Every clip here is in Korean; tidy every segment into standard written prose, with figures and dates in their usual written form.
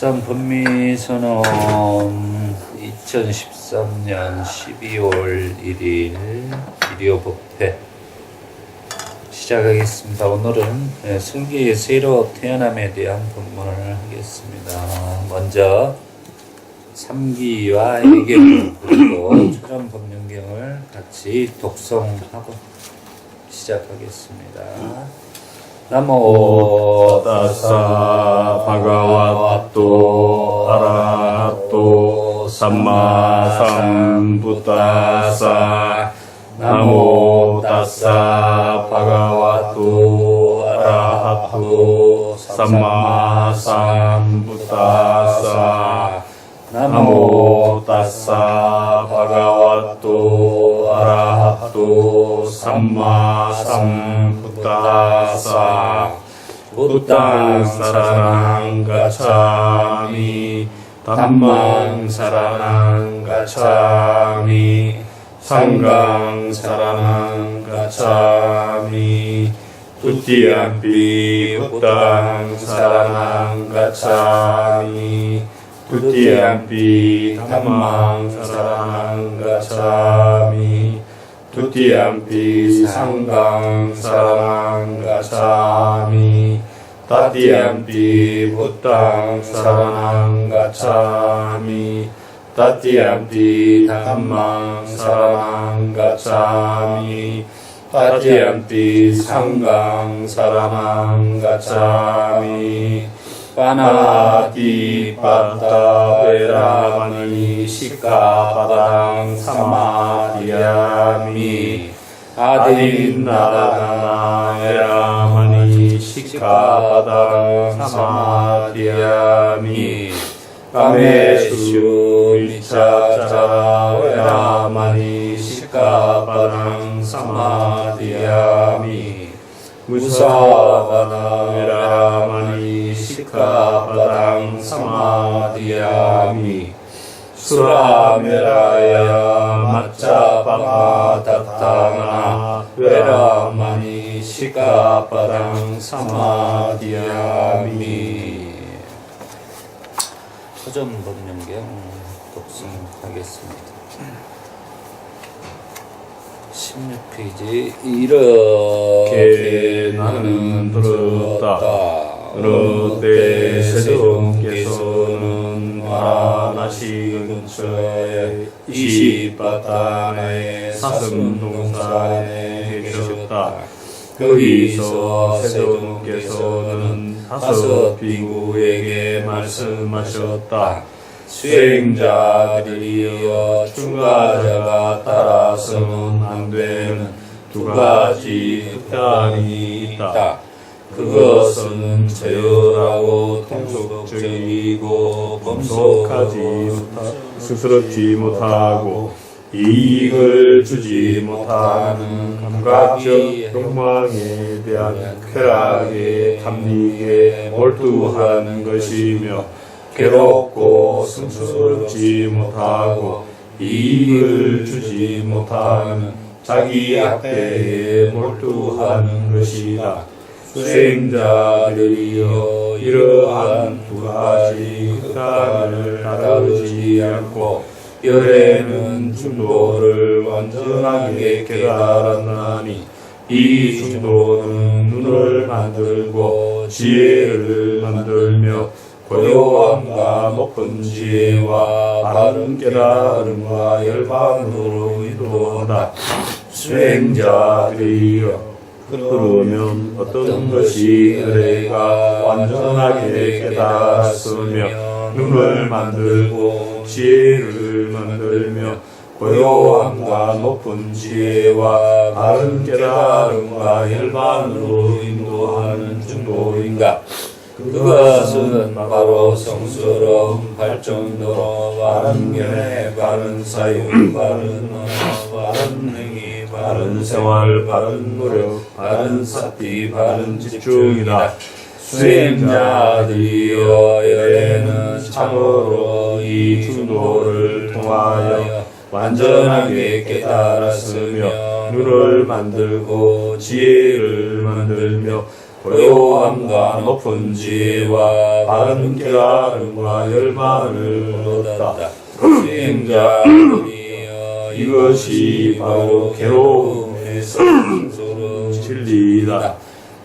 법상 법미선언 2013년 12월 1일 일요법회 시작하겠습니다. 오늘은 슬기의 새로 태어남에 대한 본문을 하겠습니다. 먼저 3기와 애계문 그리고 초전법륜경을 같이 독송하고 시작하겠습니다. 나모 타사 바가와토 아라하토 삼마 삼부타사 나모 타사 바가와토 아라하토 삼마 삼부타사 나모 타사 바가와토 아라하토 삼마 삼부타사 부땅 사라낭 가차미 담망 사라낭 가차미 상강 사라낭 가차미 두띠암피 부땅 사라낭 가차미 두띠암피 담망 사라낭 가차미 두띠암피 상강 사라낭 가차미 따띠암피 부땅 사라낭 가차미 따띠암피 담망 사라낭 가차미 따띠암피 상강 사라낭 가차미 파나티 빠따 베라마니 시카바당 사마디야미 아딘나라나 에라마니 시카바당 사마디야미 까메슈 미차차라 에라마니 시카바당 사마디야미 무사바나 에라마니 시카바당 사마디야미 수라메라야 마짜바가 다타나 에라마니 시카바당 사마디야미. 초전법륜경 독송하겠습니다. 16페이지 이렇게 나는 들었다. 어느 때 세종께서는 와라나시 근처에 이시바타나의 사슴동산에 계셨다. 거기서 세종께서는 5 비구에게 말씀하셨다. 수행자들이여 출가자가 따라서는 안 되는 2가지 흑단이 있다. 그것은 저열하고 통속적이고 스스럽지 못하고 이익을 주지 못하는 감각적 욕망에 대한 쾌락에 탐닉에 몰두하는 것이며 괴롭고 성스럽지 못하고 이익을 주지 못하는 자기 학대에 몰두하는 것이다. 수행자들이여 이러한 2가지 흑단을 따르지 않고 열에는 중도를 완전하게 깨달았나니 이 중도는 눈을 만들고 지혜를 만들며 고요함과 높은 지혜와 바른 깨달음과 열반으로 인도한다. 수행자들이여 그러면 어떤 것이 의뢰가 완전하게 깨달았으며 눈을 만들고 지혜를 만들며 고요함과 높은 지혜와 바른 깨달음과 열반으로 인도하는 중도인가? 그것은 바로 성스러움, 발전도로, 바른 견해, 바른 사유, 바른 언어, 바른 행위, 바른 생활, 바른 노력, 바른 사티, 바른 집중이다. 수행자들이여 열에는 참으로 이 중도를 통하여 완전하게 깨달았으며 눈을 만들고 지혜를 만들며 고요함과 높은 지혜와 바른 깨달음과 열반을 얻었다. 수행자들이여 이것이 바로 괴로움에서 소름 진리다.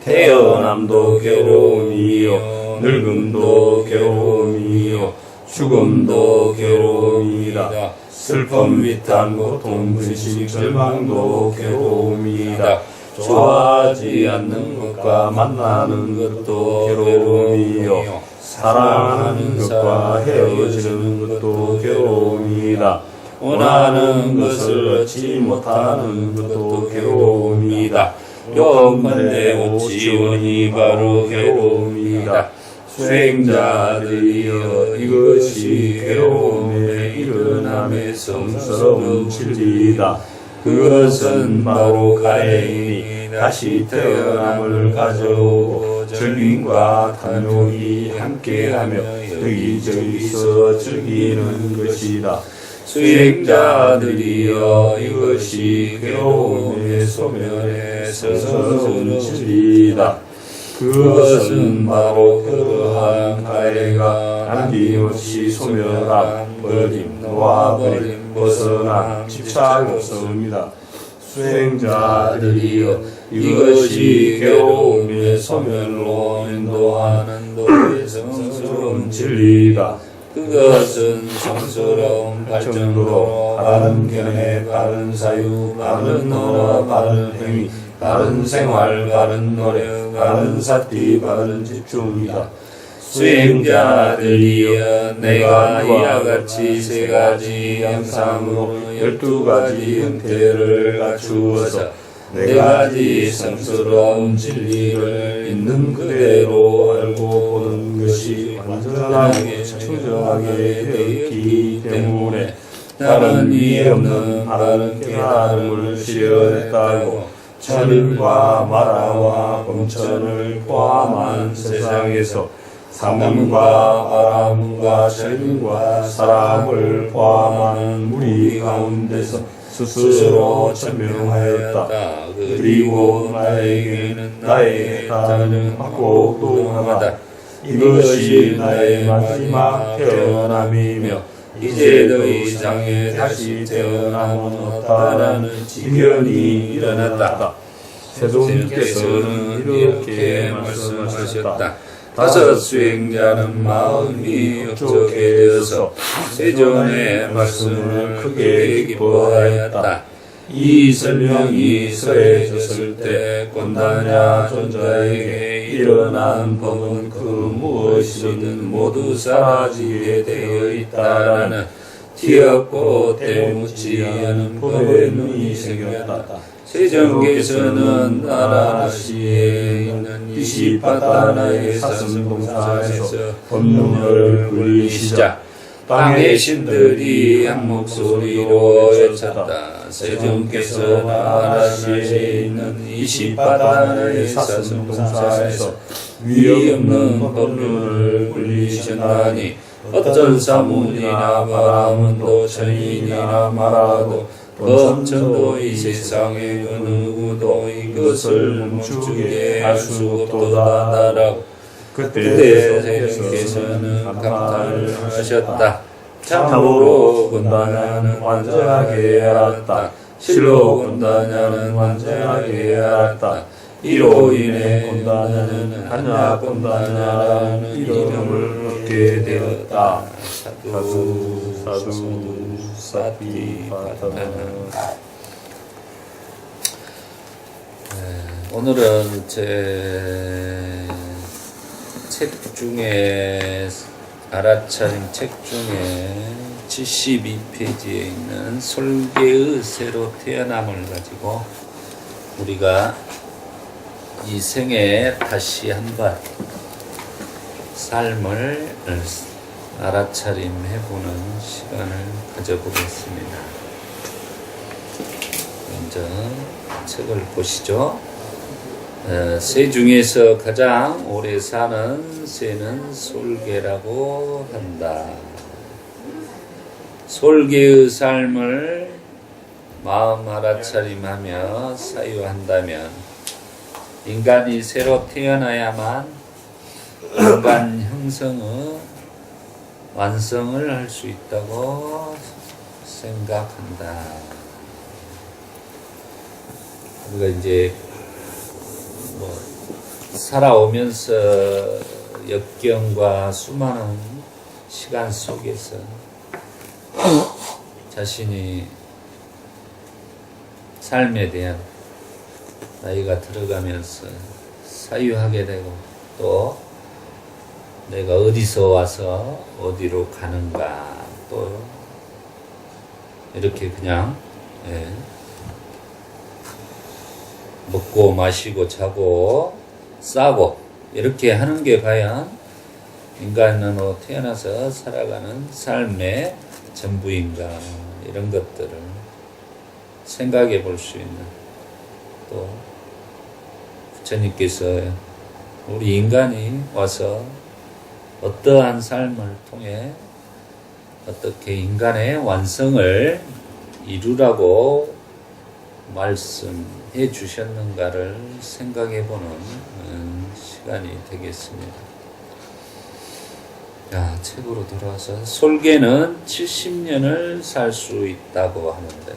태어남도 괴로움이요 늙음도 괴로움이요 죽음도 괴로움이다. 슬픔 위탄 고통 근심 절망도 괴로움이다. 좋아하지 않는 것과 만나는 것도 괴로움이요 사랑하는 것과 헤어지는 것도 괴로움이다. 원하는 것을 얻지 못하는 것도 괴로움이다. 용건대 옥지원이 바로 괴로움이다. 수행자들이여 이것이 괴로움에 일어남의 성스러운 진리다. 그것은 바로 가해인이 다시 태어남을 가져오고 절민과 탐욕이 함께하며 여기저기서 즐기는 것이다. 수행자들이여 이것이 괴로움의 소멸에 서서는 진리다. 그것은 바로 그러한 가해가 남김없이 소멸함, 버림, 놓아버림, 벗어남, 집착 없음이다. 수행자들이여 이것이 괴로움의 소멸로 인도하는 도의 성스러운 진리다. 그것은 성스러운 발전으로 바른 견해, 바른 사유, 바른 언어, 바른 행위, 바른 생활, 바른 노력, 바른 사티, 바른 집중이다. 수행자들이여 내가 이와 같이 세 가지 양상으로 12가지 형태를 갖추어서 네 가지 성스러운 진리를 있는 그대로 알고 보는 것이 완전하게 청정하게 되었기 때문에 다른 이해 없는 바른 깨달음을 실현했다고 천일과 마라와 범천을 포함한 세상에서 사문과 바라문과 절민과 사람을 포함한 무리 가운데서 스스로 천명하였다. 그리고 나에게는 나의 다른 방법도 하나다. 이것이 나의 마지막 태어남이며 이제 더 이상의 다시 태어남은 없다라는 지견이 일어났다. 세존께서는 이렇게 말씀하셨다. 다섯 수행자는 마음이 흡족해져서 세존의 말씀을 크게 기뻐하였다. 이 설명이 설해졌을 때 곤다냐 존자에게 일어난 법은 그 무엇이든 모두 사라지게 되어 있다라는 뒤엎고 때묻지 않은 법의 눈이 생겼다. 세존께서는 나라시에 있는 이시파타나의 사슴동산에서 법문을 굴리시자 땅의 신들이 한 목소리로 외쳤다. 세존께서 나라시에 있는 이시파타나의 사슴동산에서 위 없는 법문을 굴리셨나니 어떤 사문이나 바라문도 천인이나 마라도 범천도 이 세상에 어느 누구도 이것을 멈추게 할 수 없도다라고 그때 세존께서는 감탄을 하셨다. 참으로 곤다냐는 완전하게 알았다. 실로 곤다냐는 완전하게 알았다. 이로 인해 곤다냐는 한야 곤다냐라는 이름을 얻게 되었다. 사두 사두 사티파타나. 오늘은 제 책 중에 알아차림 책 중에 72페이지에 있는 솔개의 새로 태어남을 가지고 우리가 이 생에 다시 한번 삶을 알아차림해보는 시간을 가져보겠습니다. 먼저 책을 보시죠. 새 중에서 가장 오래 사는 새는 솔개라고 한다. 솔개의 삶을 마음 알아차림하며 사유한다면 인간이 새로 태어나야만 인간 형성의 완성을 할 수 있다고 생각한다. 우리가 이제 뭐 살아오면서 역경과 수많은 시간 속에서 자신이 삶에 대한 나이가 들어가면서 사유하게 되고 또 내가 어디서 와서 어디로 가는가 또 이렇게 그냥 먹고 마시고 자고 싸고 이렇게 하는 게 과연 인간으로 태어나서 살아가는 삶의 전부인가 이런 것들을 생각해 볼 수 있는 또 부처님께서 우리 인간이 와서 어떠한 삶을 통해 어떻게 인간의 완성을 이루라고 말씀해 주셨는가를 생각해 보는 시간이 되겠습니다. 자, 책으로 돌아와서 솔개는 70년을 살 수 있다고 하는데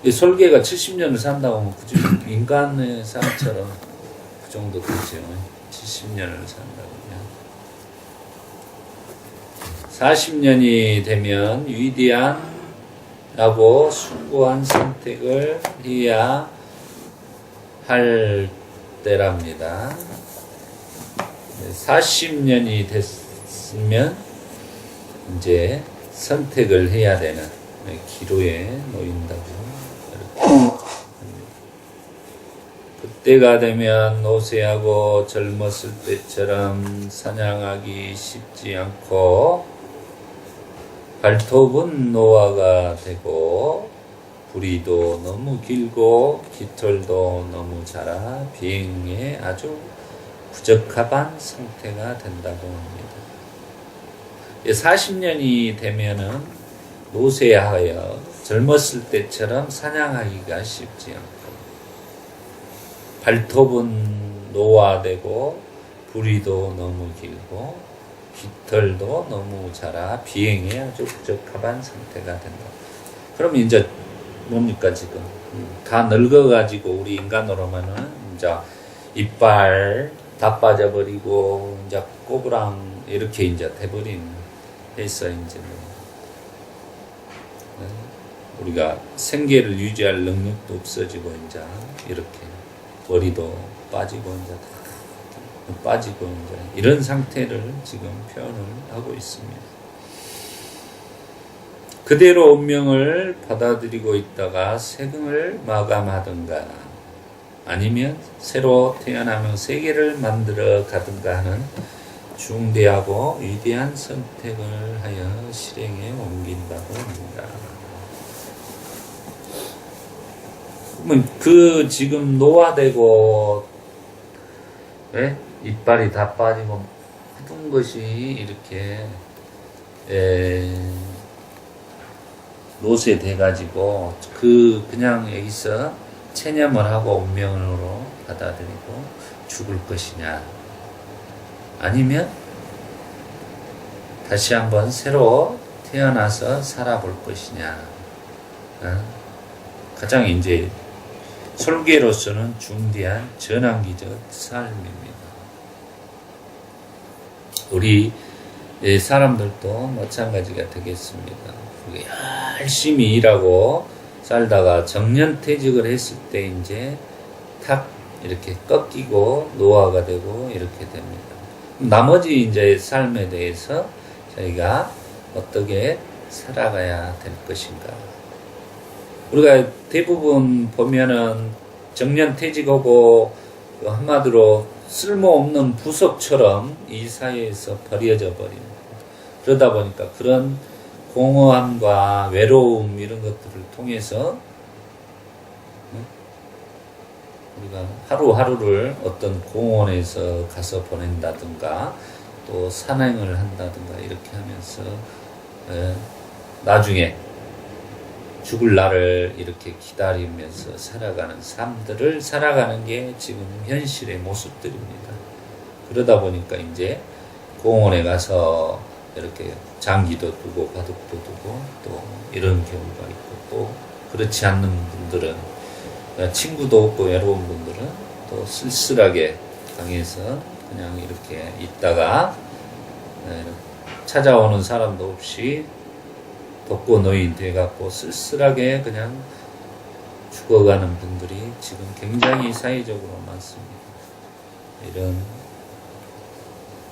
이 솔개가 70년을 산다고 하면 그저 인간의 삶처럼 그 정도 되죠. 70년을 산다고요. 40년이 되면 위대한라고 숭고한 선택을 해야 할 때랍니다. 40년이 됐으면 이제 선택을 해야 되는 기로에 놓인다고. 그때가 되면 노쇠하고 젊었을 때처럼 사냥하기 쉽지 않고 발톱은 노화가 되고 부리도 너무 길고 깃털도 너무 자라 비행에 아주 부적합한 상태가 된다고 합니다. 40년이 되면은 노쇠하여 젊었을 때처럼 사냥하기가 쉽지 않고 발톱은 노화되고 부리도 너무 길고 깃털도 너무 자라 비행에 아주 부적합한 상태가 된다. 그럼 이제 뭡니까 지금 다 늙어가지고 우리 인간으로만은 이제 이빨 다 빠져버리고 이제 꼬부랑 이렇게 이제 돼버린 해서 이제 우리가 생계를 유지할 능력도 없어지고 이제 이렇게 머리도 빠지고 이제 빠지고 이제 이런 상태를 지금 표현을 하고 있습니다. 그대로 운명을 받아들이고 있다가 생을 마감하든가 아니면 새로 태어나며 세계를 만들어 가든가 하는 중대하고 위대한 선택을 하여 실행에 옮긴다고 합니다. 그 지금 노화되고 이빨이 다 빠지고 모든 것이 이렇게 노쇠돼 가지고 그냥 여기서 체념을 하고 운명으로 받아들이고 죽을 것이냐 아니면 다시 한번 새로 태어나서 살아볼 것이냐 가장 이제 솔개로서는 중대한 전환기적 삶입니다. 우리 사람들도 마찬가지가 되겠습니다. 열심히 일하고 살다가 정년퇴직을 했을 때 이제 탁 이렇게 꺾이고 노화가 되고 이렇게 됩니다. 나머지 이제 삶에 대해서 저희가 어떻게 살아가야 될 것인가. 우리가 대부분 보면은 정년퇴직하고 한마디로 쓸모없는 부속처럼 이 사회에서 버려져 버립니다. 그러다 보니까 그런 공허함과 외로움 이런 것들을 통해서 우리가 하루하루를 어떤 공원에서 가서 보낸다든가 또 산행을 한다든가 이렇게 하면서 나중에 죽을 날을 이렇게 기다리면서 살아가는 삶들을 살아가는 게 지금 현실의 모습들입니다. 그러다 보니까 이제 공원에 가서 이렇게 장기도 두고 바둑도 두고 또 이런 경우가 있고, 또 그렇지 않는 분들은 친구도 없고 외로운 분들은 또 쓸쓸하게 방에서 그냥 이렇게 있다가 찾아오는 사람도 없이 독거 노인 돼갖고 쓸쓸하게 그냥 죽어가는 분들이 지금 굉장히 사회적으로 많습니다. 이런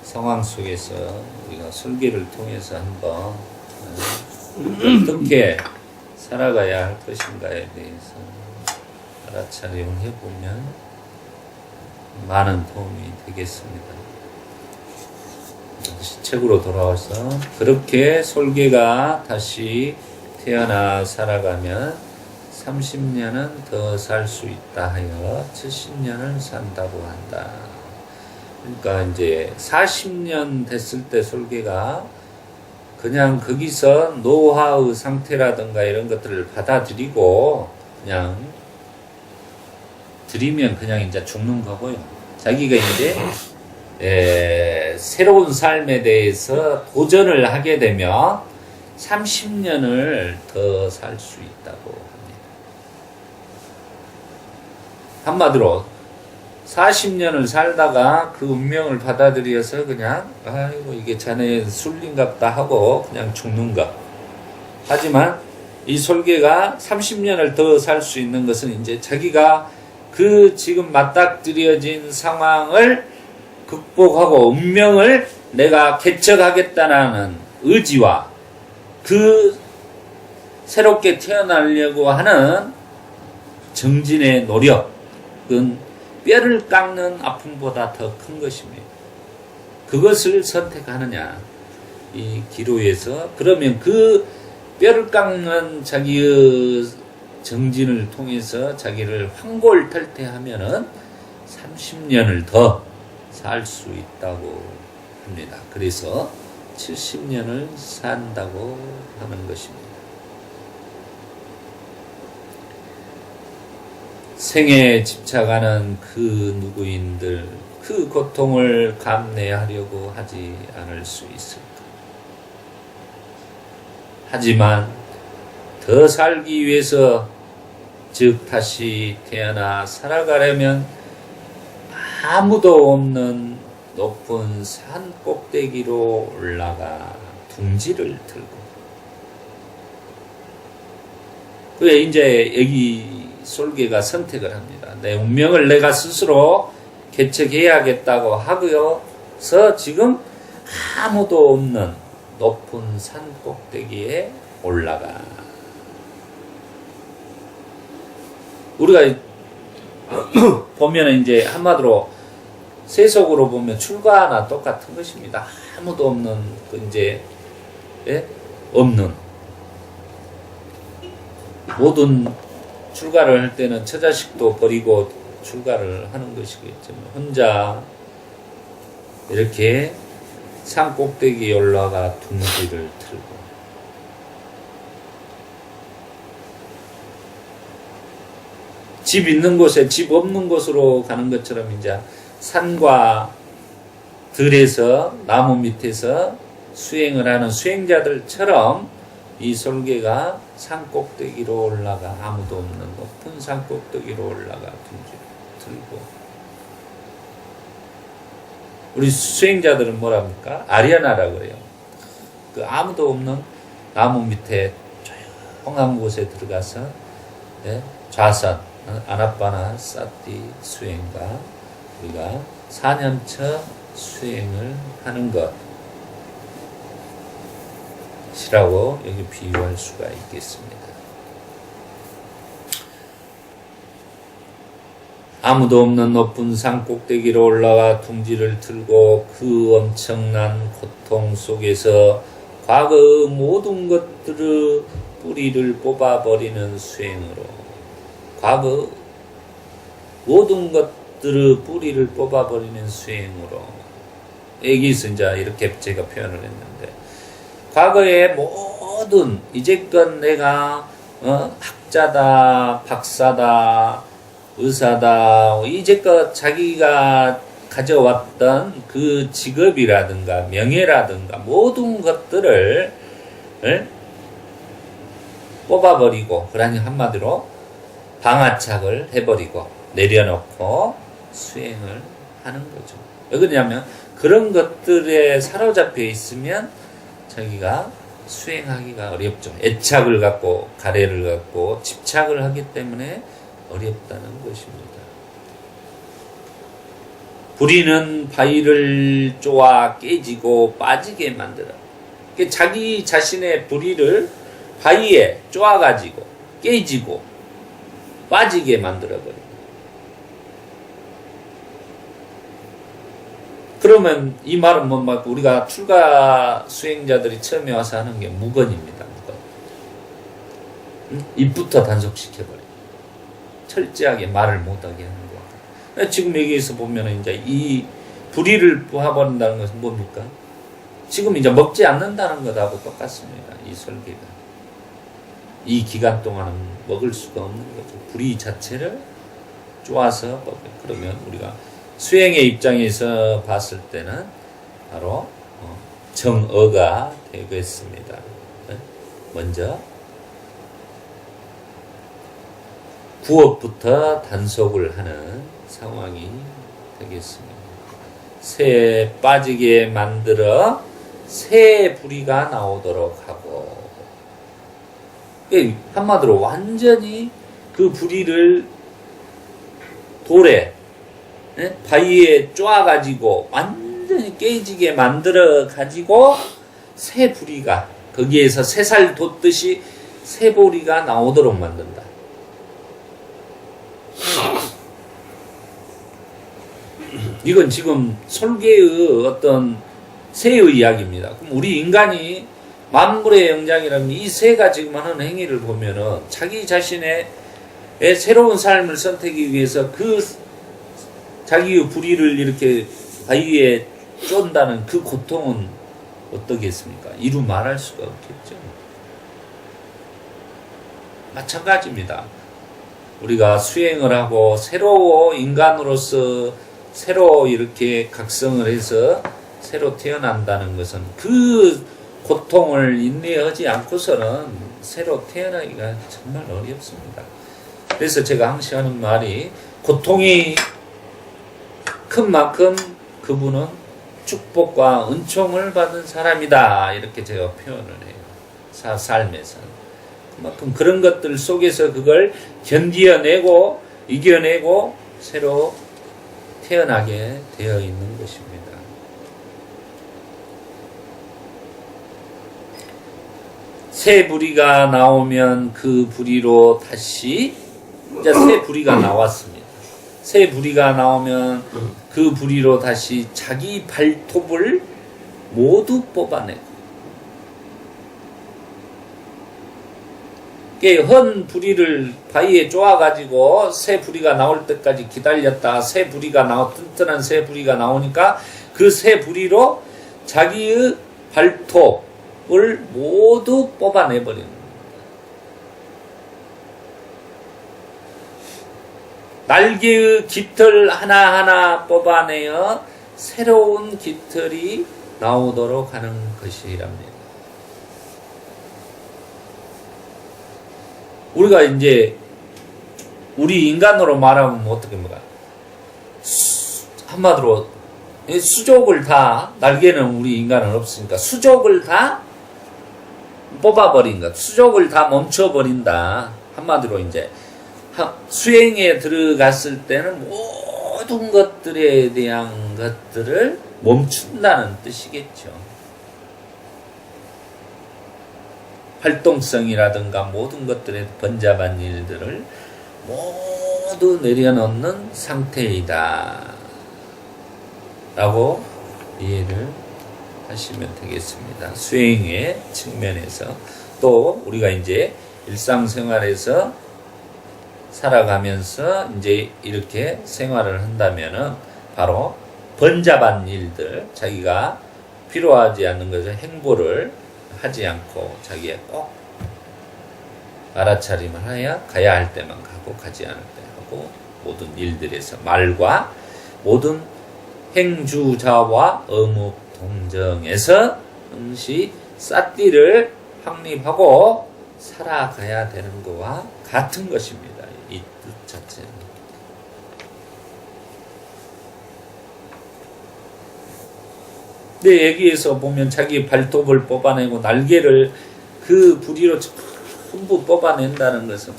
상황 속에서 우리가 설계를 통해서 한번 어떻게 살아가야 할 것인가에 대해서 알아차림을 해보면 많은 도움이 되겠습니다. 책으로 돌아와서 그렇게 솔개가 다시 태어나 살아가면 30년은 더 살 수 있다 하여 70년을 산다고 한다. 그러니까 이제 40년 됐을 때 솔개가 그냥 거기서 노화의 상태라든가 이런 것들을 받아들이고 그냥 들이면 그냥 이제 죽는 거고요. 자기가 이제 새로운 삶에 대해서 도전을 하게 되면 30년을 더 살 수 있다고 합니다. 한마디로 40년을 살다가 그 운명을 받아들여서 그냥 아이고 이게 자네 술린갑다 하고 그냥 죽는 것. 하지만 이 솔개가 30년을 더 살 수 있는 것은 이제 자기가 그 지금 맞닥뜨려진 상황을 극복하고 운명을 내가 개척하겠다는 의지와 그 새롭게 태어나려고 하는 정진의 노력은 뼈를 깎는 아픔보다 더 큰 것입니다. 그것을 선택하느냐 이 기로에서 그러면 그 뼈를 깎는 자기의 정진을 통해서 자기를 환골탈태하면은 30년을 더 살 수 있다고 합니다. 그래서 70년을 산다고 하는 것입니다. 생에 집착하는 그 누구인들 그 고통을 감내하려고 하지 않을 수 있을까? 하지만 더 살기 위해서 즉 다시 태어나 살아가려면 아무도 없는 높은 산 꼭대기로 올라가 둥지를 들고 그게 이제 여기 솔개가 선택을 합니다. 내 운명을 내가 스스로 개척해야겠다고 하고서 지금 아무도 없는 높은 산 꼭대기에 올라가. 우리가 보면 이제 한마디로 세속으로 보면 출가나 똑같은 것입니다. 아무도 없는 그 이제 없는 모든 출가를 할 때는 처자식도 버리고 출가를 하는 것이겠지만 혼자 이렇게 산 꼭대기에 올라가 둥지를 틀고 집 있는 곳에 집 없는 곳으로 가는 것처럼 이제 산과 들에서 나무 밑에서 수행을 하는 수행자들처럼 이 솔개가 산 꼭대기로 올라가 아무도 없는 높은 산 꼭대기로 올라가 둥지를 들고 우리 수행자들은 뭐랍니까? 아리아나라 그래요. 그 아무도 없는 나무 밑에 조용한 곳에 들어가서 좌선 아나빠나 사티 수행과 우리가 4년차 수행을 하는 것이라고 여기 비유할 수가 있겠습니다. 아무도 없는 높은 산 꼭대기로 올라가 둥지를 틀고 그 엄청난 고통 속에서 과거의 모든 것들의 뿌리를 뽑아버리는 수행으로 과거 모든 것들의 뿌리를 뽑아버리는 수행으로 여기서 이제 이렇게 제가 표현을 했는데 과거의 모든 이제껏 내가 학자다, 박사다, 의사다, 이제껏 자기가 가져왔던 그 직업이라든가 명예라든가 모든 것들을 뽑아버리고, 그러니 한마디로 방아착을 해버리고 내려놓고 수행을 하는 거죠. 왜 그러냐면 그런 것들에 사로잡혀 있으면 자기가 수행하기가 어렵죠. 애착을 갖고 가래를 갖고 집착을 하기 때문에 어렵다는 것입니다. 불의는 바위를 쪼아 깨지고 빠지게 만들어. 자기 자신의 불의를 바위에 쪼아가지고 깨지고 빠지게 만들어버립니다. 그러면 이 말은 뭐 우리가 출가 수행자들이 처음에 와서 하는 게 무건입니다. 무건. 입부터 단속시켜버려요. 철저하게 말을 못하게 하는 거. 지금 여기에서 보면 이제 이 불의를 봐버린다는 것은 뭡니까? 지금 이제 먹지 않는다는 것하고 똑같습니다. 이 설계가. 이 기간 동안은 먹을 수가 없는 거죠. 불의 자체를 쪼아서 먹어요. 그러면 우리가 수행의 입장에서 봤을 때는 바로 정어가 되겠습니다. 먼저 구업부터 단속을 하는 상황이 되겠습니다. 새에 빠지게 만들어 새 불의가 나오도록 하고, 한마디로 완전히 그 불의를 돌에 바위에 쪼아가지고 완전히 깨지게 만들어가지고 새 불의가 거기에서 새살 돋듯이 새 불의가 나오도록 만든다. 이건 지금 솔개의 어떤 새의 이야기입니다. 그럼 우리 인간이 만물의 영장이라면 이 새가 지금 하는 행위를 보면은 자기 자신의 새로운 삶을 선택하기 위해서 그 자기의 불의를 이렇게 바위에 쫀다는 그 고통은 어떠겠습니까? 이루 말할 수가 없겠죠. 마찬가지입니다. 우리가 수행을 하고 새로 인간으로서 새로 이렇게 각성을 해서 새로 태어난다는 것은 그 고통을 인내하지 않고서는 새로 태어나기가 정말 어렵습니다. 그래서 제가 항상 하는 말이 고통이 큰 만큼 그분은 축복과 은총을 받은 사람이다. 이렇게 제가 표현을 해요. 삶에서. 그만큼 그런 것들 속에서 그걸 견디어내고 이겨내고 새로 태어나게 되어 있는 것입니다. 새 불의가 나오면 그 불의로 다시 이제 새 불의가 나왔습니다. 새 불의가 나오면 그 불의로 다시 자기 발톱을 모두 뽑아내고, 헌 불의를 바위에 쪼아가지고 새 불의가 나올 때까지 기다렸다. 새 불의가 튼튼한 새 불의가 나오니까 그 새 불의로 자기의 발톱을 모두 뽑아내버리는 겁니다. 날개의 깃털 하나하나 뽑아내어 새로운 깃털이 나오도록 하는 것이랍니다. 우리가 이제 우리 인간으로 말하면 어떻게 뭐가 한마디로 수족을 다, 날개는 우리 인간은 없으니까 수족을 다 뽑아버린 것, 수족을 다 멈춰버린다. 한마디로 이제 수행에 들어갔을 때는 모든 것들에 대한 것들을 멈춘다는 뜻이겠죠. 활동성이라든가 모든 것들의 번잡한 일들을 모두 내려놓는 상태이다 라고 이해를 하시면 되겠습니다. 수행의 측면에서. 또 우리가 이제 일상생활에서 살아가면서 이제 이렇게 생활을 한다면은 바로 번잡한 일들, 자기가 필요하지 않는 것을 행보를 하지 않고 자기가 꼭 알아차림을 하여 가야 할 때만 가고 가지 않을 때 하고 모든 일들에서 말과 모든 행주자와 어묵 동정에서 응시 쌌띠를 확립하고 살아가야 되는 것과 같은 것입니다. 이 뜻 자체는. 근데 여기에서 보면 자기 발톱을 뽑아내고 날개를 그 부리로 전부 뽑아낸다는 것은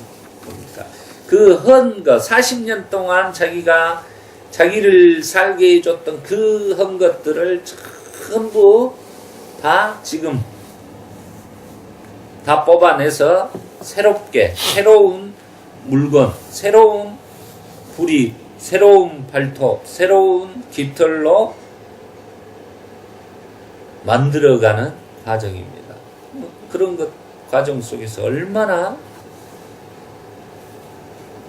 뭡니까? 그 헌 것, 40년 동안 자기가 자기를 살게 해줬던 그 헌 것들을 전부 다 지금 다 뽑아내서 새롭게, 새로운 물건, 새로운 부리, 새로운 발톱, 새로운 깃털로 만들어가는 과정입니다. 그런 것 과정 속에서 얼마나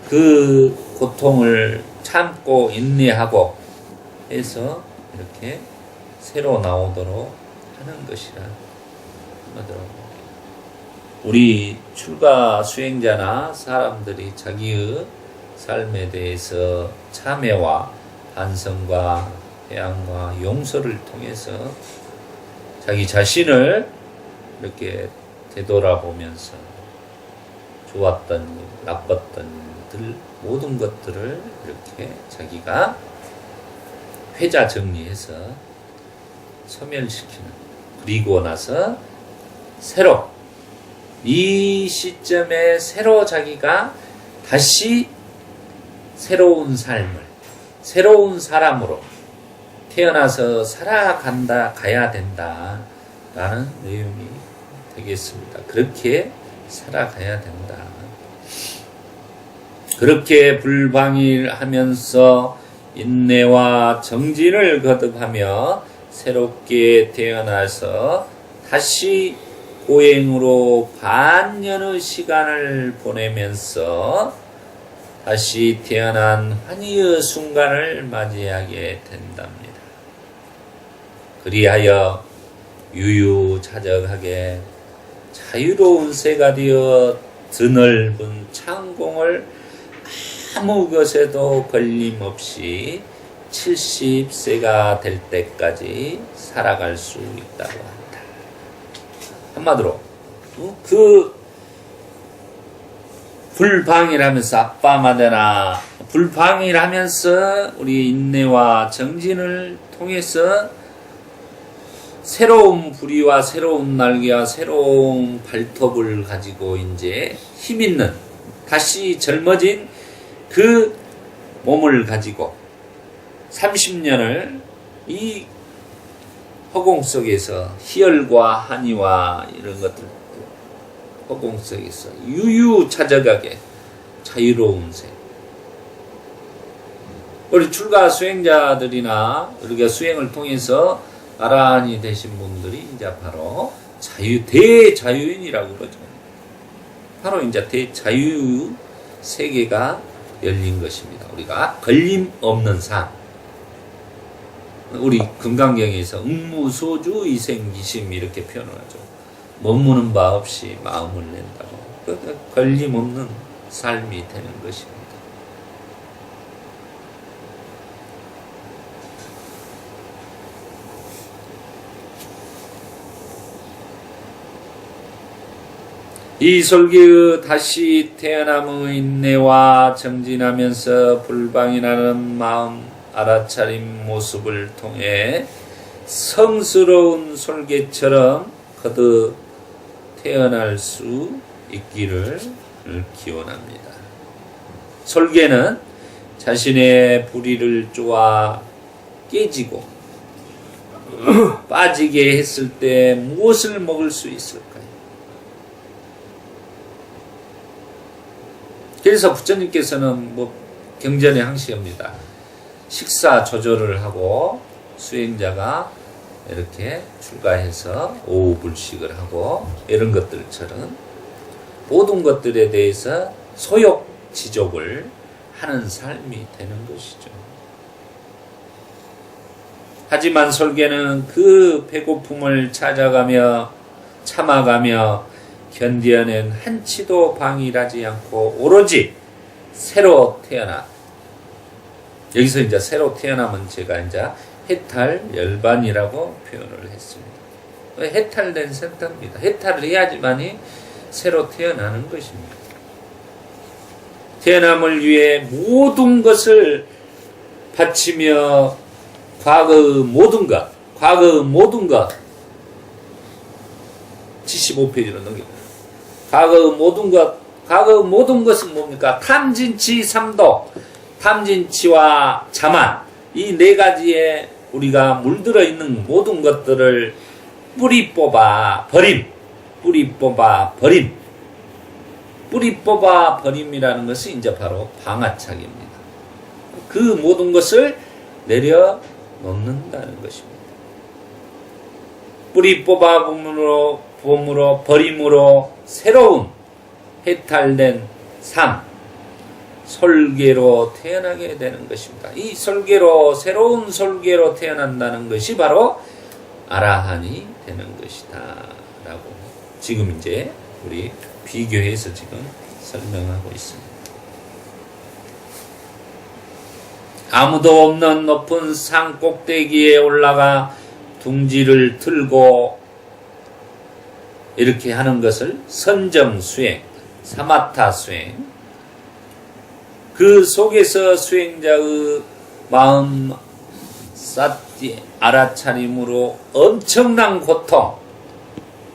그 고통을 참고 인내하고 해서 이렇게 새로 나오도록 하는 것이라 하더라고요. 우리 출가 수행자나 사람들이 자기의 삶에 대해서 참회와 반성과 회양과 용서를 통해서 자기 자신을 이렇게 되돌아보면서 좋았던 일, 나빴던 일들 모든 것들을 이렇게 자기가 회자 정리해서 소멸시키는, 그리고 나서 새로 이 시점에 새로 자기가 다시 새로운 삶을 새로운 사람으로 태어나서 살아간다, 가야 된다 라는 내용이 되겠습니다. 그렇게 살아가야 된다. 그렇게 불방일하면서 인내와 정진을 거듭하며 새롭게 태어나서 다시 고행으로 반년의 시간을 보내면서 다시 태어난 환희의 순간을 맞이하게 된답니다. 그리하여 유유자적하게 자유로운 새가 되어 드넓은 창공을 아무 것에도 걸림없이 70세가 될 때까지 살아갈 수 있다고 한다. 한마디로 그 불방일하면서 아빠마다나 불방일하면서 우리 인내와 정진을 통해서 새로운 부리와 새로운 날개와 새로운 발톱을 가지고 이제 힘있는 다시 젊어진 그 몸을 가지고 30년을 이 허공 속에서 희열과 한이와 이런 것들 허공 속에서 유유자적하게 자유로운 새. 우리 출가 수행자들이나 우리가 수행을 통해서 아라한이 되신 분들이 이제 바로 대자유인이라고 그러죠. 바로 이제 대자유 세계가 열린 것입니다. 우리가 걸림 없는 삶. 우리 금강경에서 응무소주 이생기심 이렇게 표현을 하죠. 머무는 바 없이 마음을 낸다고. 걸림 없는 삶이 되는 것입니다. 이 설계의 다시 태어남의 인내와 정진하면서 불방이라는 마음 알아차림 모습을 통해 성스러운 설계처럼 거듭 태어날 수 있기를 기원합니다. 설계는 자신의 불의를 쪼아 깨지고 빠지게 했을 때 무엇을 먹을 수 있을까요? 그래서 부처님께서는 경전에 항시합니다. 식사 조절을 하고 수행자가 이렇게 출가해서 오후 불식을 하고 이런 것들처럼 모든 것들에 대해서 소욕지족을 하는 삶이 되는 것이죠. 하지만 설계는 그 배고픔을 찾아가며 참아가며 견디어낸 한치도 방일하지 않고 오로지 새로 태어나. 여기서 이제 새로 태어나면 제가 이제 해탈 열반이라고 표현을 했습니다. 해탈된 상태입니다. 해탈을 해야지만이 새로 태어나는 것입니다. 태어남을 위해 모든 것을 바치며 과거의 모든 것 75페이지로 넘깁니다. 과거의 모든 것은 뭡니까? 탐진치 삼독, 탐진치와 자만, 이 네 가지에 우리가 물들어 있는 모든 것들을 뿌리 뽑아 버림. 뿌리 뽑아 버림이라는 것이 이제 바로 방아착입니다. 그 모든 것을 내려놓는다는 것입니다. 뿌리 뽑아 봄으로 버림으로 새로운 해탈된 삶, 솔개로 태어나게 되는 것입니다. 이 새로운 솔개로 태어난다는 것이 바로 아라한이 되는 것이다 라고 지금 이제 우리 비교해서 지금 설명하고 있습니다. 아무도 없는 높은 산 꼭대기에 올라가 둥지를 틀고 이렇게 하는 것을 선정수행, 사마타 수행, 그 속에서 수행자의 마음 사티 알아차림으로 엄청난 고통,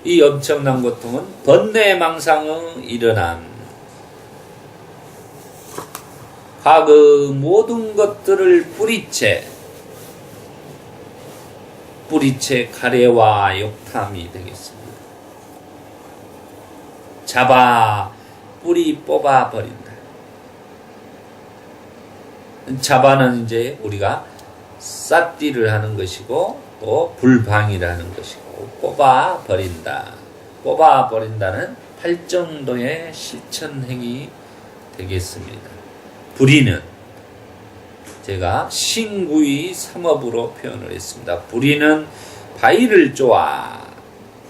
이 엄청난 고통은 번뇌망상의 일어남, 과거 모든 것들을 뿌리채 가래와 욕탐이 되겠습니다. 잡아 뿌리 뽑아 버린다. 잡아는 이제 우리가 싹띠를 하는 것이고 또 불방이를 하는 것이고 뽑아 버린다. 뽑아 버린다는 팔정도의 실천행위 되겠습니다. 불의는 제가 신구의 삼업으로 표현을 했습니다. 불의는 바위를 쪼아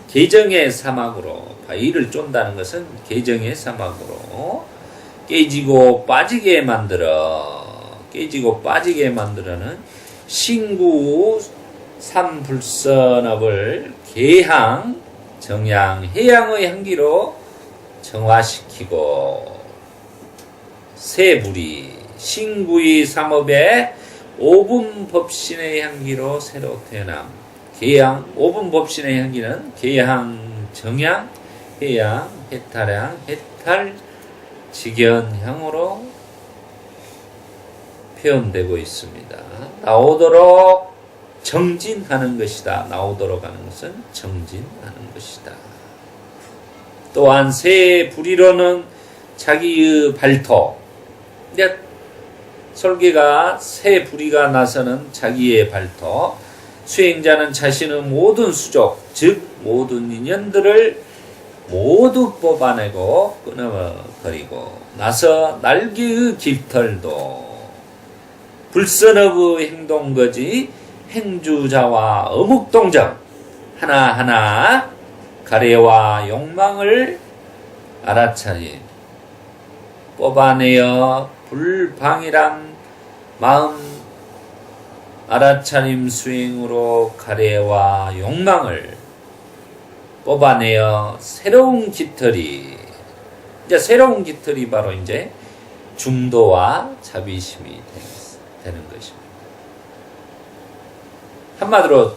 계정의 사막으로, 바위를 쫀다는 것은 계정의 사막으로 깨지고 빠지게 만들어는 신구 삼불선업을 계향, 정향, 해양의 향기로 정화시키고 세불이 신구의 삼업의 오분법신의 향기로 새로 태어남. 계향, 오분법신의 향기는 계향, 정향, 해양, 해탈향, 해탈, 직연향으로 표현되고 있습니다. 나오도록 정진하는 것이다. 나오도록 하는 것은 정진하는 것이다. 또한 새 불의로는 자기의 발토, 설계가 새 불의가 나서는 자기의 발토, 수행자는 자신의 모든 수족, 즉 모든 인연들을 모두 뽑아내고 끊어버리고 나서 날개의 깃털도 불선업의 행동거지 행주자와 어묵동정 하나하나 가래와 욕망을 알아차린 뽑아내어 불방이란 마음 알아차림 수행으로 가래와 욕망을 뽑아내어 새로운 깃털이, 이제 새로운 깃털이 바로 이제 중도와 자비심이 되는 것입니다. 한마디로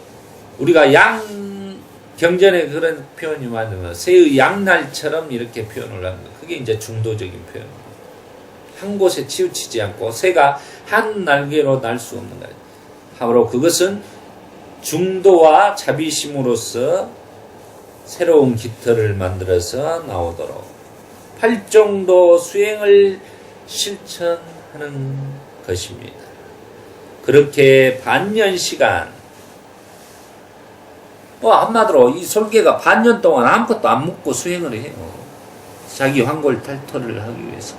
우리가 경전에 그런 표현이 많으면 새의 양날처럼 이렇게 표현을 하는 거, 그게 이제 중도적인 표현입니다. 한 곳에 치우치지 않고 새가 한 날개로 날 수 없는 거예요. 바로 그것은 중도와 자비심으로서 새로운 깃털을 만들어서 나오도록 팔정도 수행을 실천하는 것입니다. 그렇게 반년 시간, 한마디로 이 솔개가 반년 동안 아무것도 안 먹고 수행을 해요. 자기 환골 탈퇴를 하기 위해서.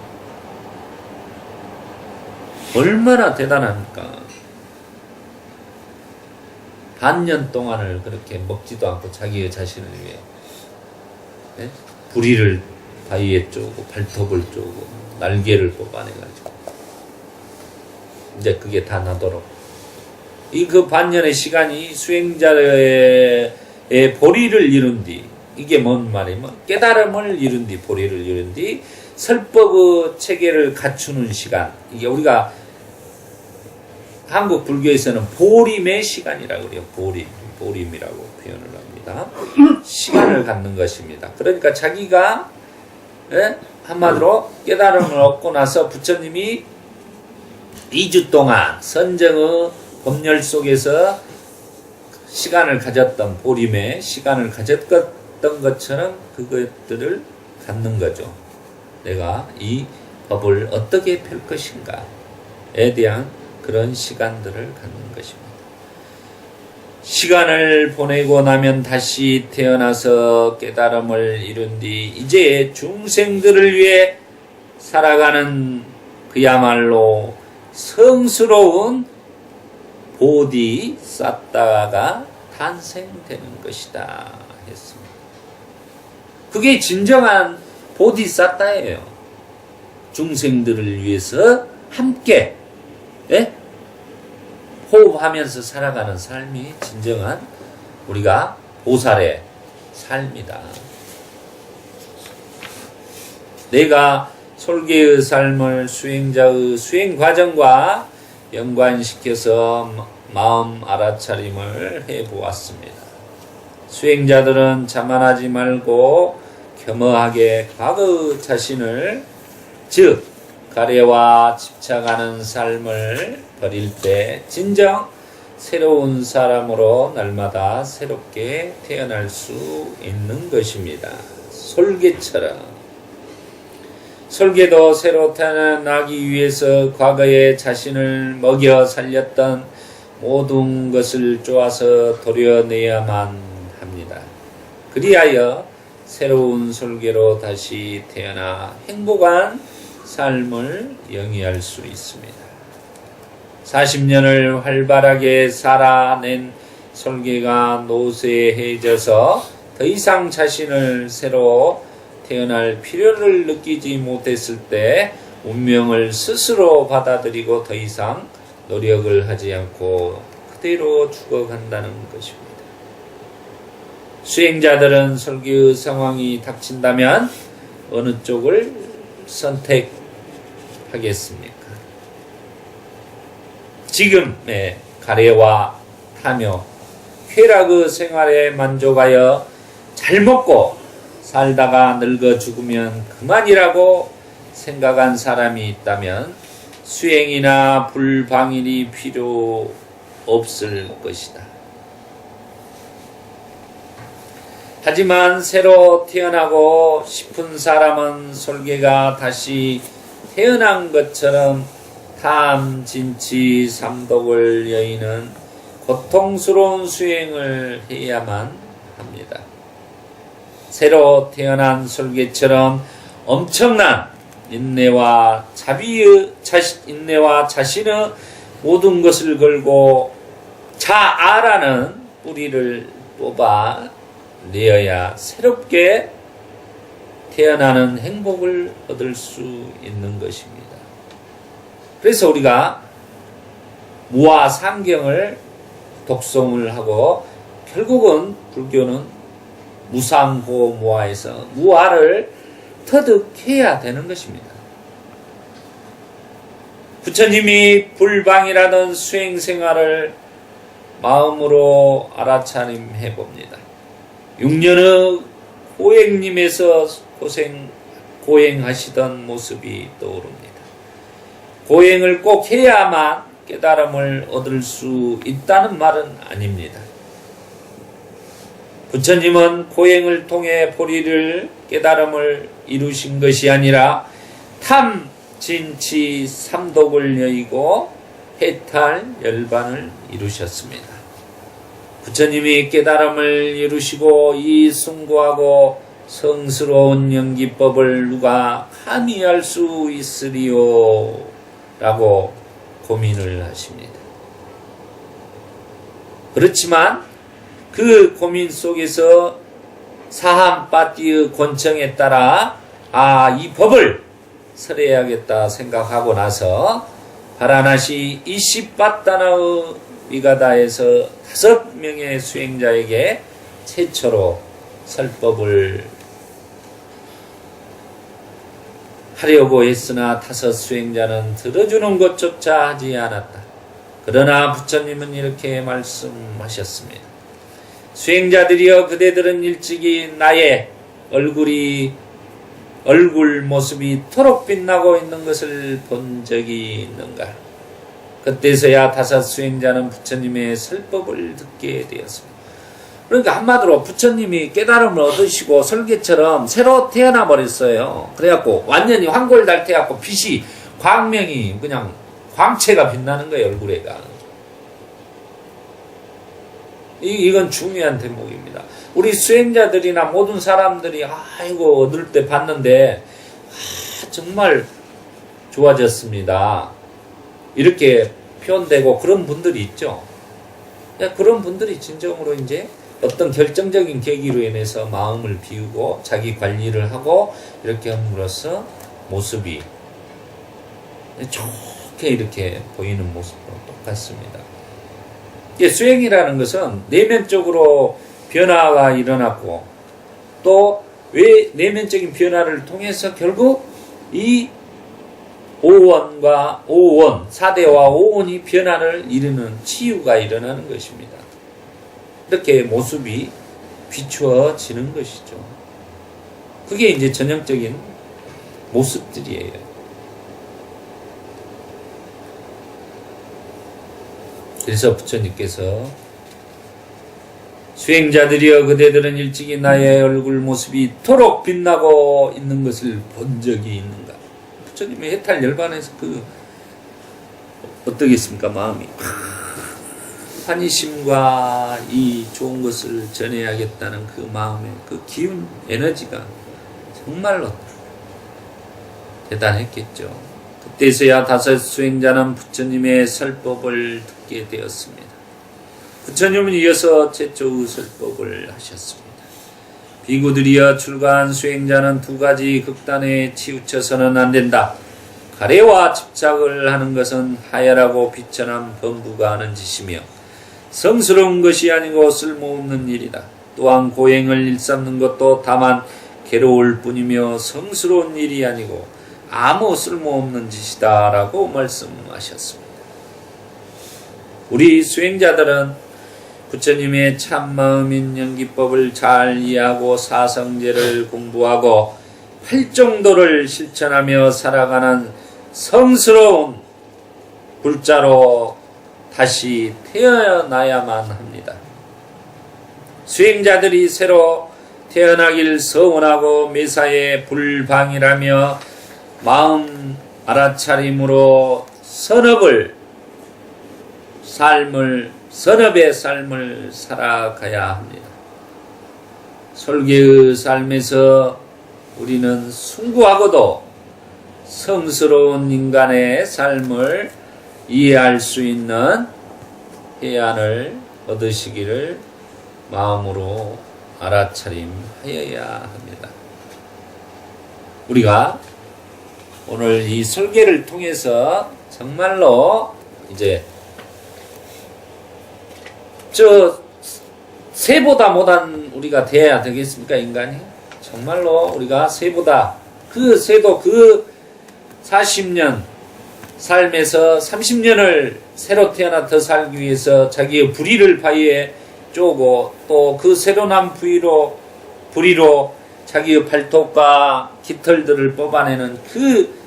얼마나 대단합니까? 반년 동안을 그렇게 먹지도 않고 자기의 자신을 위해. 네? 부리를 바위에 쪼고 발톱을 쪼고 날개를 뽑아내가지고 이제 그게 다 나도록 이 그 반년의 시간이 수행자의 보리를 이룬 뒤 이게 뭔 말이면 깨달음을 이룬 뒤 보리를 이룬 뒤 설법의 체계를 갖추는 시간 이게 우리가 한국 불교에서는 보림의 시간이라고 그래요. 보림이라고 표현을 합니다. 시간을 갖는 것입니다. 그러니까 자기가 한마디로 깨달음을 얻고 나서 부처님이 2주 동안 선정의 법열 속에서 시간을 가졌던 보림의 시간을 가졌던 것처럼 그것들을 갖는 거죠. 내가 이 법을 어떻게 펼 것인가에 대한 그런 시간들을 갖는 것입니다. 시간을 보내고 나면 다시 태어나서 깨달음을 이룬 뒤 이제 중생들을 위해 살아가는 그야말로 성스러운 보디사tta가 탄생되는 것이다 했습니다. 그게 진정한 보디사tta예요. 중생들을 위해서 함께 호흡하면서 살아가는 삶이 진정한 우리가 보살의 삶이다. 내가 솔개의 삶을 수행자의 수행 과정과 연관시켜서 마음 알아차림을 해보았습니다. 수행자들은 자만하지 말고 겸허하게 과거 자신을 즉 가래와 집착하는 삶을 버릴 때 진정 새로운 사람으로 날마다 새롭게 태어날 수 있는 것입니다. 솔개처럼 솔개도 새로 태어나기 위해서 과거의 자신을 먹여 살렸던 모든 것을 쪼아서 도려내야만 합니다. 그리하여 새로운 솔개로 다시 태어나 행복한 삶을 영위할 수 있습니다. 40년을 활발하게 살아낸 솔개가 노쇠해져서 더 이상 자신을 새로 태어날 필요를 느끼지 못했을 때 운명을 스스로 받아들이고 더 이상 노력을 하지 않고 그대로 죽어간다는 것입니다. 수행자들은 솔개의 상황이 닥친다면 어느 쪽을 선택하겠습니까? 지금의 가래와 타며 쾌락의 생활에 만족하여 잘 먹고 살다가 늙어 죽으면 그만이라고 생각한 사람이 있다면 수행이나 불방일이 필요 없을 것이다. 하지만 새로 태어나고 싶은 사람은 솔개가 다시 태어난 것처럼 탐, 진치, 삼독을 여의는 고통스러운 수행을 해야만 합니다. 새로 태어난 솔개처럼 엄청난 인내와 자신의 모든 것을 걸고 자아라는 뿌리를 뽑아 내어야 새롭게 태어나는 행복을 얻을 수 있는 것입니다. 그래서 우리가 무아상경을 독송을 하고 결국은 불교는 무상보무아에서 무아를 터득해야 되는 것입니다. 부처님이 불방이라는 수행생활을 마음으로 알아차림해 봅니다. 6년의 고행님에서 고행하시던 모습이 떠오릅니다. 고행을 꼭 해야만 깨달음을 얻을 수 있다는 말은 아닙니다. 부처님은 고행을 통해 보리를 깨달음을 이루신 것이 아니라 탐, 진치, 삼독을 여의고 해탈, 열반을 이루셨습니다. 부처님이 깨달음을 이루시고 이 숭고하고 성스러운 연기법을 누가 감히 할 수 있으리요? 라고 고민을 하십니다. 그렇지만 그 고민 속에서 사함파티의 권청에 따라 이 법을 설해야겠다 생각하고 나서 바라나시 이시바타나의 위가다에서 5명의 수행자에게 최초로 설법을 하려고 했으나 5 수행자는 들어주는 것조차 하지 않았다. 그러나 부처님은 이렇게 말씀하셨습니다. 수행자들이여, 그대들은 일찍이 나의 얼굴 모습이 토록 빛나고 있는 것을 본 적이 있는가? 그때서야 5 수행자는 부처님의 설법을 듣게 되었습니다. 그러니까 한마디로 부처님이 깨달음을 얻으시고 설계처럼 새로 태어나 버렸어요. 그래갖고 완전히 황골달태갖고 빛이, 광명이 그냥 광채가 빛나는 거예요, 얼굴에가. 이건 중요한 대목입니다. 우리 수행자들이나 모든 사람들이 아이고 얻을 때 봤는데 정말 좋아졌습니다. 이렇게 표현되고 그런 분들이 있죠. 그런 분들이 진정으로 이제 어떤 결정적인 계기로 인해서 마음을 비우고 자기 관리를 하고 이렇게 함으로써 모습이 좋게 이렇게 보이는 모습과 똑같습니다. 수행이라는 것은 내면적으로 변화가 일어났고 또 왜 내면적인 변화를 통해서 결국 이 4대와 5원이 변화를 이루는 치유가 일어나는 것입니다. 이렇게 모습이 비추어지는 것이죠. 그게 이제 전형적인 모습들이에요. 그래서 부처님께서 수행자들이여, 그대들은 일찍이 나의 얼굴 모습이 이토록 빛나고 있는 것을 본 적이 있는가? 부처님의 해탈 열반에서 어떻겠습니까? 마음이 환희심과 이 좋은 것을 전해야겠다는 그 마음의 그 기운, 에너지가 정말로 대단했겠죠. 그때서야 5 수행자는 부처님의 설법을 듣게 되었습니다. 부처님은 이어서 최초의 설법을 하셨습니다. 비구들이여, 출가한 수행자는 2가지 극단에 치우쳐서는 안 된다. 가래와 집착을 하는 것은 하열하고 비천한 범부가 하는 짓이며 성스러운 것이 아니고 쓸모없는 일이다. 또한 고행을 일삼는 것도 다만 괴로울 뿐이며 성스러운 일이 아니고 아무 쓸모없는 짓이다 라고 말씀하셨습니다. 우리 수행자들은 부처님의 참마음인 연기법을 잘 이해하고 사성제를 공부하고 팔정도를 실천하며 살아가는 성스러운 불자로 다시 태어나야만 합니다. 수행자들이 새로 태어나길 서원하고 매사에 불방이라며 마음 알아차림으로 선업의 삶을 살아가야 합니다. 설계의 삶에서 우리는 숭고하고도 성스러운 인간의 삶을 이해할 수 있는 해안을 얻으시기를 마음으로 알아차림하여야 합니다. 우리가 오늘 이 설계를 통해서 정말로 이제 새보다 못한 우리가 돼야 되겠습니까, 인간이? 정말로 우리가 새보다 새도 40년 삶에서 30년을 새로 태어나 더 살기 위해서 자기의 부리를 바위에 쪼고 또 그 새로 난 부리로 자기의 발톱과 깃털들을 뽑아내는 그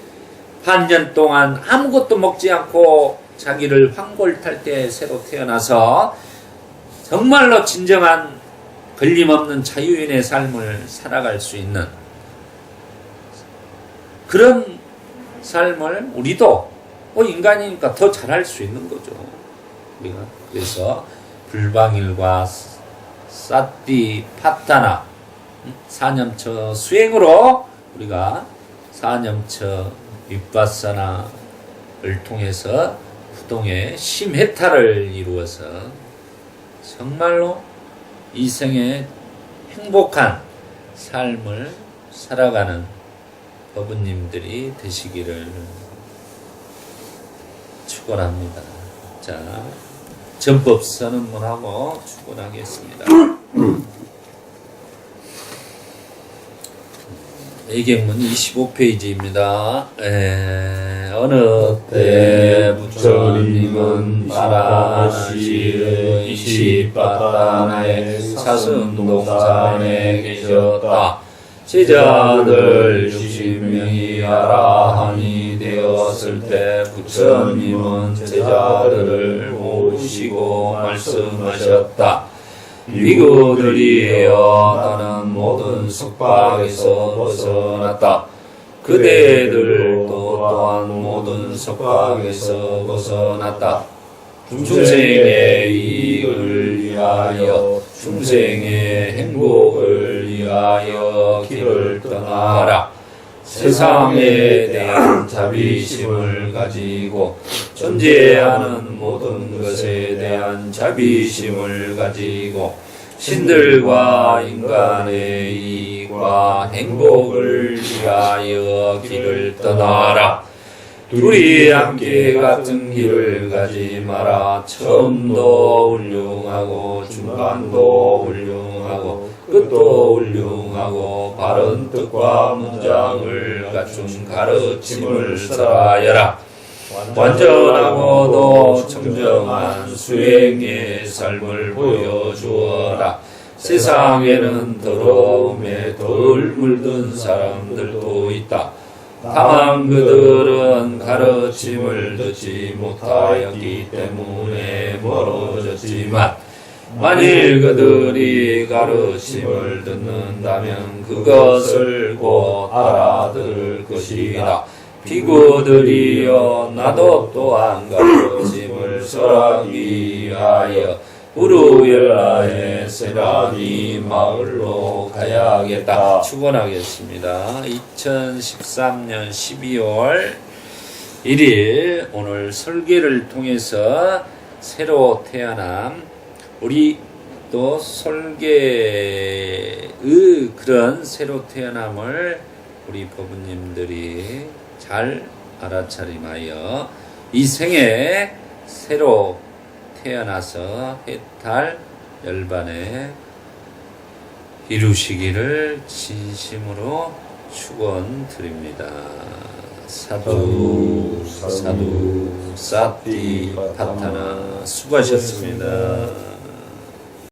반년 동안 아무것도 먹지 않고 자기를 황골탈 때 새로 태어나서 정말로 진정한 걸림없는 자유인의 삶을 살아갈 수 있는 그런 삶을 우리도 인간이니까 더 잘할 수 있는 거죠. 우리가 그래서 불방일과 사띠 파타나 4념처 수행으로 우리가 4념처 윗바사나를 통해서 부동의 심해탈을 이루어서 정말로 이생의 행복한 삶을 살아가는 어부님들이 되시기를 축원합니다. 자, 전법 선언문하고 축원하겠습니다. 예경문 25페이지입니다. 어느 때 부처님은 바라시의 시바타나의 사슴동산에 계셨다. 제자들 60명이 아라한이 되었을 때 부처님은 제자들을 모시고 말씀하셨다. 비구들이여, 나는 모든 속박에서 벗어났다. 그대들도 또한 모든 속박에서 벗어났다. 중생의 이익을 위하여, 중생의 행복을 위하여 길을 떠나라. 세상에 대한 자비심을 가지고, 존재하는 모든 것에 대한 자비심을 가지고, 신들과 인간의 이익과 행복을 위하여 길을 떠나라. 둘이 함께 같은 길을 가지 마라. 처음도 훌륭하고, 중간도 훌륭하고, 끝도 훌륭하고, 바른 뜻과 문장을 갖춘 가르침을 써라여라. 완전하고도 청정한 수행의 삶을 보여주어라. 세상에는 더러움에 덜 물든 사람들도 있다. 다만 그들은 가르침을 듣지 못하였기 때문에 멀어졌지만, 만일 그들이 가르침을 듣는다면 그것을 곧 알아들을 것이다. 비구들이여, 나도 또한 가르침을 설하기 위하여 우루엘라의 세라니 마을로 가야겠다. 축원하겠습니다. 2013년 12월 1일 오늘 설계를 통해서 새로 태어남, 우리 또 설계의 그런 새로 태어남을 우리 법부님들이 잘 알아차림하여 이 생에 새로 태어나서 해탈 열반에 이루시기를 진심으로 축원드립니다. 사두 사두 사띠 파타나. 수고하셨습니다.